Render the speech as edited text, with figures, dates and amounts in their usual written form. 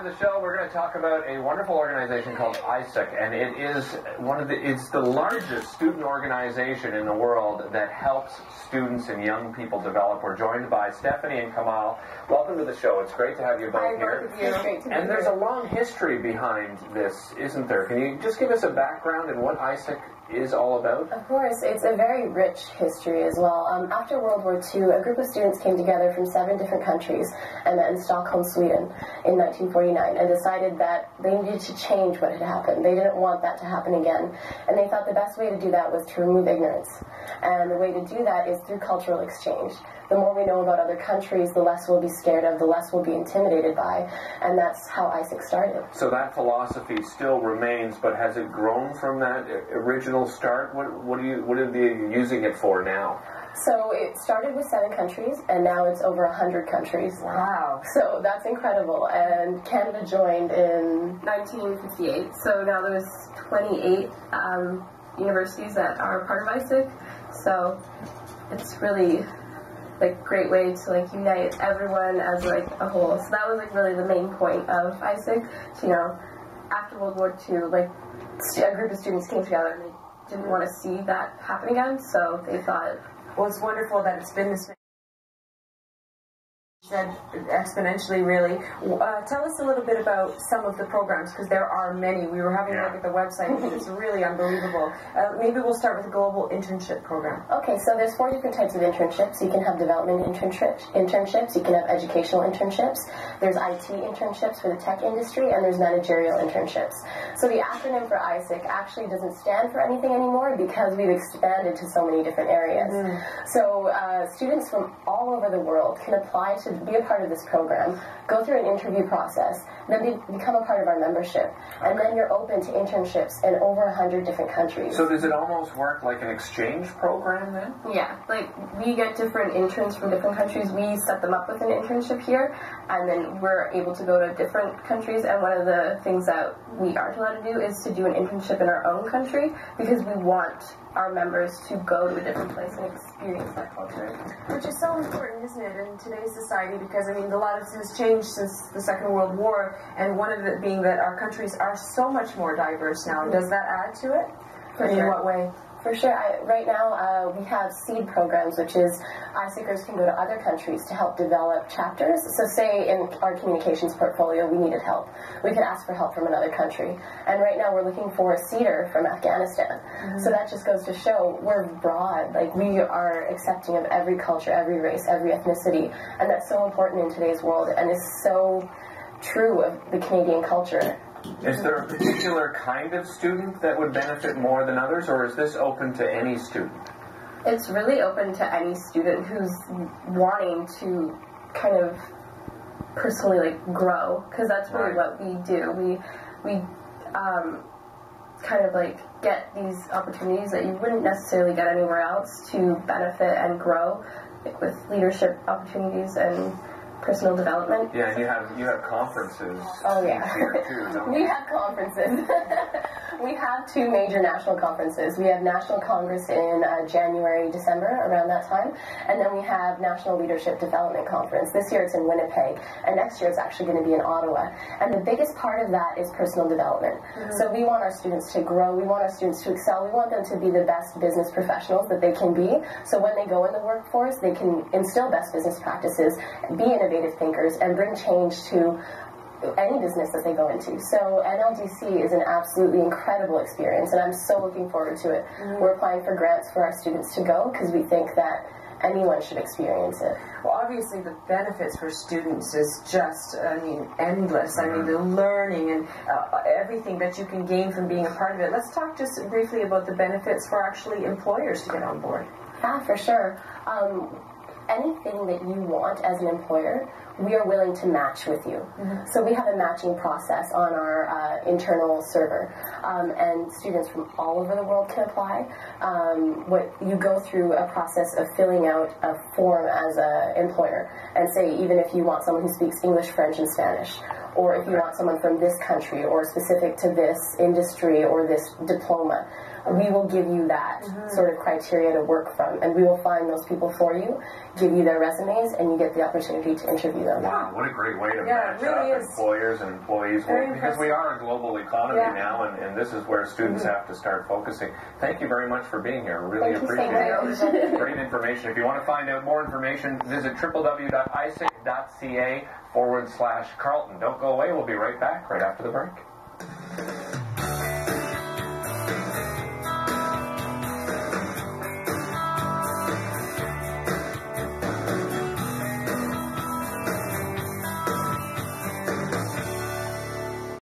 After the show, we're going to talk about a wonderful organization called AIESEC, and it is it's the largest student organization in the world that helps students and young people develop. We're joined by Stephanie and Kamal. Welcome to the show. It's great to have you both here. And there's a long history behind this, isn't there? Can you just give us a background and what AIESEC is all about? Of course, it's a very rich history as well. After World War II, a group of students came together from 7 different countries and met in Stockholm, Sweden in 1949 and decided that they needed to change what had happened. They didn't want that to happen again. And they thought the best way to do that was to remove ignorance. And the way to do that is through cultural exchange. The more we know about other countries, the less we'll be scared of, the less we'll be intimidated by, and that's how AIESEC started. So that philosophy still remains, but has it grown from that original start? What are they using it for now? So it started with 7 countries, and now it's over 100 countries. Wow. So that's incredible, and Canada joined in 1958, so now there's 28 universities that are part of AIESEC, so it's really great way to unite everyone as a whole. So that was really the main point of AIESEC. So, after World War II, a group of students came together and they didn't want to see that happen again. So they thought, well, it's wonderful that it's been this said exponentially, really. Tell us a little bit about some of the programs, because there are many. We were having a look at the website, and it's really unbelievable. Maybe we'll start with the Global Internship Program. Okay, so there's 4 different types of internships. You can have development internships, you can have educational internships, there's IT internships for the tech industry, and there's managerial internships. So the acronym for AIESEC actually doesn't stand for anything anymore because we've expanded to so many different areas. So students from all over the world can apply to be a part of this program, go through an interview process, then become a part of our membership, and then you're open to internships in over 100 different countries. So does it almost work like an exchange program then? Yeah, we get different interns from different countries. We set them up with an internship here, and then we're able to go to different countries, and one of the things that we aren't allowed to do is to do an internship in our own country, because we want our members to go to a different place and experience that culture. Which is so important, isn't it, in today's society, because, a lot has changed since the Second World War, and one of it being that our countries are so much more diverse now. Does that add to it? In what way? For sure. Right now, we have seed programs, which is AIESECers can go to other countries to help develop chapters. So say in our communications portfolio, we needed help. We could ask for help from another country. And right now, we're looking for a seeder from Afghanistan. So that just goes to show we're broad. We are accepting of every culture, every race, every ethnicity. And that's so important in today's world, and is so true of the Canadian culture. Is there a particular kind of student that would benefit more than others, or is this open to any student? It's really open to any student who's wanting to kind of personally grow, because that's really what we do. We kind of get these opportunities that you wouldn't necessarily get anywhere else to benefit and grow, with leadership opportunities and personal development. Yeah, and you have conferences. Oh yeah, here too, don't we have conferences. We have 2 major national conferences. We have National Congress in January, December, around that time, and then we have National Leadership Development Conference. This year it's in Winnipeg, and next year it's actually going to be in Ottawa. And the biggest part of that is personal development. So we want our students to grow, we want our students to excel, we want them to be the best business professionals that they can be, so when they go in the workforce, they can instill best business practices, be innovative thinkers, and bring change to any business that they go into. So NLDC is an absolutely incredible experience, and I'm so looking forward to it. We're applying for grants for our students to go, because we think that anyone should experience it. Well, obviously the benefits for students is just, endless. The learning and everything that you can gain from being a part of it. Let's talk just briefly about the benefits for actually employers to get on board. Yeah, for sure. Anything that you want as an employer, we are willing to match with you. So we have a matching process on our internal server, and students from all over the world can apply. You go through a process of filling out a form as an employer, and say even if you want someone who speaks English, French, and Spanish, or if you want someone from this country or specific to this industry or this diploma, we will give you that sort of criteria to work from, and we will find those people for you, give you their resumes, and you get the opportunity to interview them. Wow, what a great way to Yeah, match it really up is. employers and employees, Very because we are a global economy Yeah. now, and this is where students have to start focusing. Thank you very much for being here. Really Thank you so appreciate it. much. Great information. If you want to find out more information, visit www.isic.ca/Carleton. Don't go away. We'll be right back right after the break.